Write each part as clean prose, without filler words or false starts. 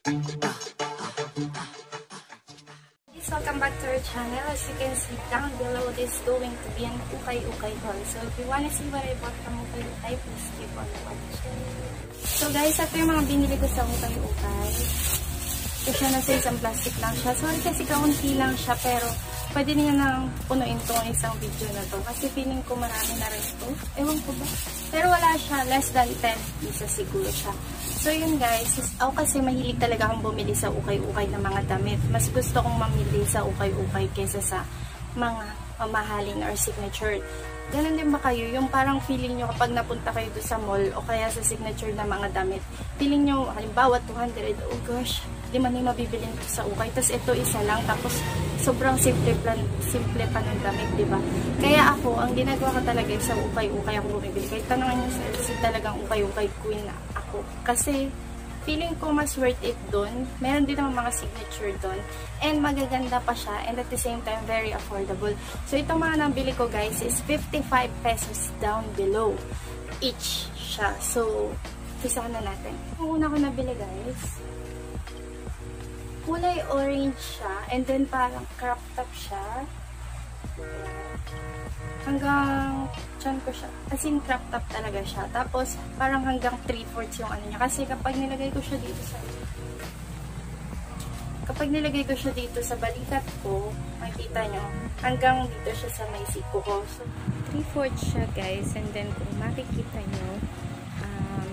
Welcome back to our channel. As you can see down below, this is going to be an ukay-ukay haul. So if you wanna see what I bought from ukay-ukay, please keep on watching. So guys, ito yung mga binili ko sa ukay-ukay. Ito siya, nasa isang plastic lang siya. Sorry kasi kaunti lang siya, pero pwede niya nang punuin itong isang video na to. Kasi feeling ko marami na rin ito. Ewan ko ba? Pero wala siya. Less than 10 pieces siguro siya. So yun guys, ako kasi mahilig talaga akong bumili sa ukay-ukay ng mga damit. Mas gusto kong mamili sa ukay-ukay kaysa sa mga mamahalin or signature. Ganun din ba kayo? Yung parang feeling nyo kapag napunta kayo doon sa mall o kaya sa signature na mga damit, feeling nyo, halimbawa 200, oh gosh, di man yung mabibili nito sa ukay. Tapos ito isa lang, tapos sobrang simple pa ng damit, di ba? Kaya ako, ang ginagawa ko talaga sa ukay-ukay ako bumibili. Kahit tanongan nyo si talagang ukay-ukay queen na ako. Kasi feeling ko mas worth it doon. Meron din naman mga signature doon. And magaganda pa siya. And at the same time, very affordable. So, itong mga nabili ko guys is 55 pesos down below each siya. So, pisahan na natin. Ang una ko nabili guys, kulay orange siya. And then parang crop top siya. Hanggang chan ko siya. As in, crop top talaga siya. Tapos, parang hanggang 3/4 yung ano niya. Kasi kapag nilagay ko siya dito sa balikat ko, makikita nyo, hanggang dito siya sa may siko ko. So, 3/4 siya guys. And then, kung makikita nyo,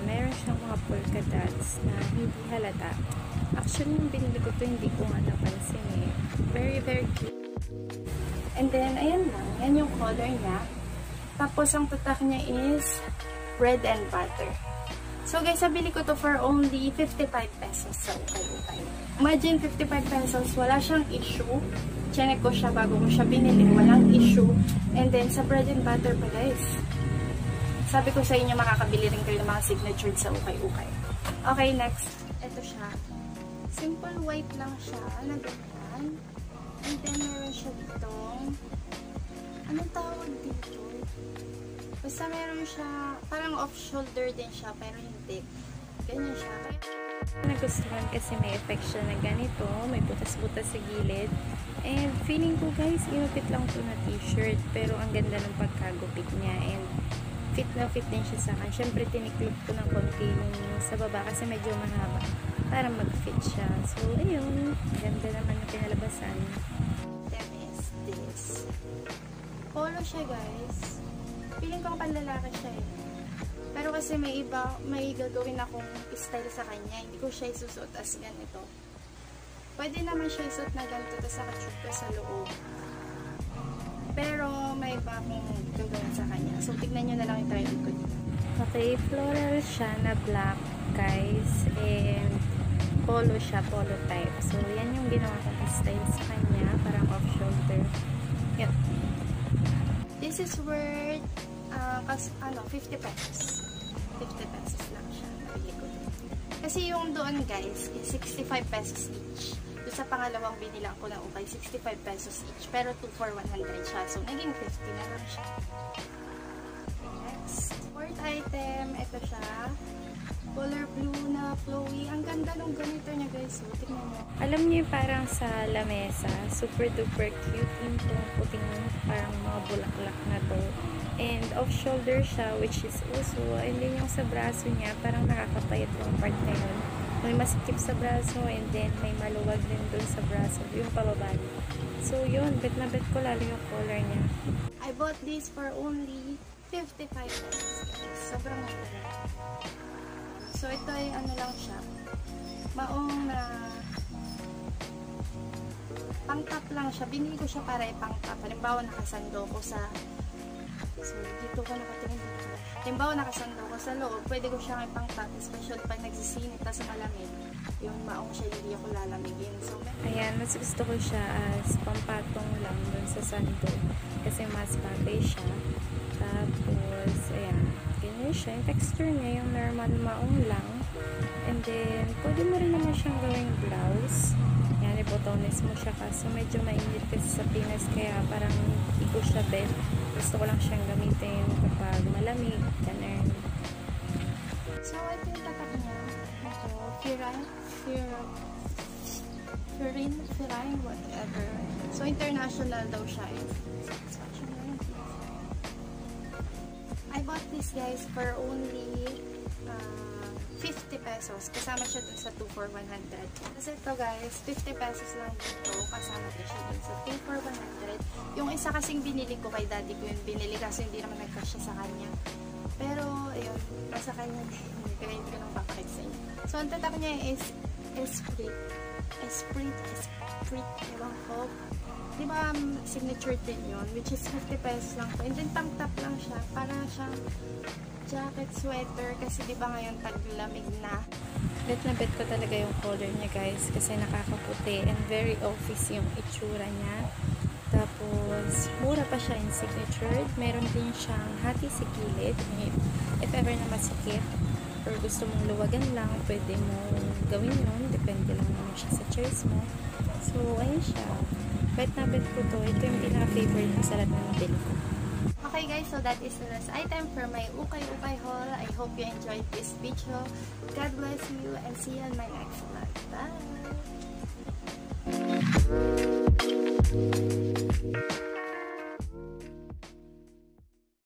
meron siyang mga polka dots na hindi halata. Actually, yung binili ko to, hindi ko nga napansin eh. Very, very cute. And then, ayan lang. Yan yung color niya. Tapos, ang tatak niya is bread and butter. So, guys, nabili ko to for only 55 pesos sa ukay-ukay. Imagine, 55 pesos. Wala siyang issue. Chinek ko siya bago ko siya binili. Walang issue. And then, sa bread and butter pa, guys. Sabi ko sa inyo, makakabili rin kayo ng mga signature sa ukay-ukay. Okay, next. Ito siya. Simple white lang siya. Na ganyan. And then, meron siya ditong, anong tawag dito? Basta meron siya, parang off-shoulder din siya, pero hindi. Ganyan siya. Nagustuhan kasi may effect siya na ganito, may butas-butas sa gilid. And feeling ko guys, inupit lang ito na t-shirt, pero ang ganda ng pagkagupit niya. And fit na fit din siya sa akin. Siyempre, tiniklip ko ng konti yung sa baba kasi medyo mahaba para mag-fit siya. So, ayun. Ganda naman yung pinalabasan. Then is this. Polo siya, guys. Feeling ko panlalaki siya eh. Pero kasi may iba, may gagawin akong style sa kanya. Hindi ko siya isusuot as ganito. Pwede naman siya isuot na ganito tapos naka-tube ka sa loob. Pero may iba akong gagawin sa kanya. So, tignan nyo na lang yung trial ko dito. Okay, floral siya na black, guys. And polo siya, polo type. So, yan yung ginawa kong style sa kanya. Parang off-shoulder. Yun. This is worth 50 pesos. 50 pesos lang siya. Nabili ko. Kasi yung doon, guys, is 65 pesos each. Doon sa pangalawang binilang ko ng ukay, 65 pesos each. Pero 2 for 100 siya. So, naging 50 na lang siya. Next. Fourth item, ito siya. Color blue na flowy. Ang ganda nung ganito niya guys. So, tingnan mo. Alam niyo parang sa lamesa. Super duper cute. Yung puting parang mga bulaklak na to. And off-shoulder siya which is uso. And then yung sa braso niya parang nakakapayat yung part na yun. May masikip sa braso and then may maluwag din dun sa braso. Yung pababa niya. So yun. Bet na bet ko lalo yung color niya. I bought this for only 55 pesos. Sobrang mura. So, ito ay ano lang siya. Maong na pang-top lang siya. Binili ko siya para ipang-top. Halimbawa, nakasando ko sa dito ko nakatingin dito. Halimbawa, nakasando ko sa loob. Pwede ko siyang ipang-top. Especially pag nagsisinit, tas malamig. Yung maong siya, hindi ako lalamigin. So, ayan, mas gusto ko siya as pampatong lang dun sa sando. Kasi mas bagay siya. Tapos, ayan. Ganyan siya. Yung texture niya, yung normal maong lang. And then, pwede mo rin naman siyang gawing blouse. Yan, ibotones mo siya kasi medyo mainit kasi sa Pinas. Kaya parang hindi ko siya bet. Gusto ko lang siyang gamitin kapag malamig. Ganun. So, ito yung tatak niya. Ito, Fira. Ferrine, whatever. So, international daw siya. I bought this guys for only 50 pesos. Kasama siya dun sa 2 for 100. Kasi ito guys, 50 pesos lang dito. Kasama siya dun sa 3 for 100. Yung isa kasing binili ko kay daddy ko yung binili kasi hindi naman nagkasya sa kanya. Pero, ayun, nasa kanya din. Kaya hindi ko nang papakit sa inyo. So, ang tatak niya is Esprit. Ewan ko. Diba, signature din yun, which is 50 pesos lang po. And then, tank top lang siya. Para siyang jacket, sweater. Kasi diba ngayon, taglamig na. Bet na bet ko talaga yung color niya, guys. Kasi nakakaputi. And very office yung itsura niya. Tapos, mura pa siya in signature. Meron din siyang hati sa gilid. If ever na masakit, or gusto mong luwagan lang, pwede mo gawin yun. Depende lang naman siya sa choice mo. So, ayun siya. Bet na bet ko to. Ito yung pinaka-favorite ko sa lahat ng nabili ko. Okay guys, so that is the last item for my ukay-ukay haul. I hope you enjoyed this video. God bless you and see you on my next vlog. Bye!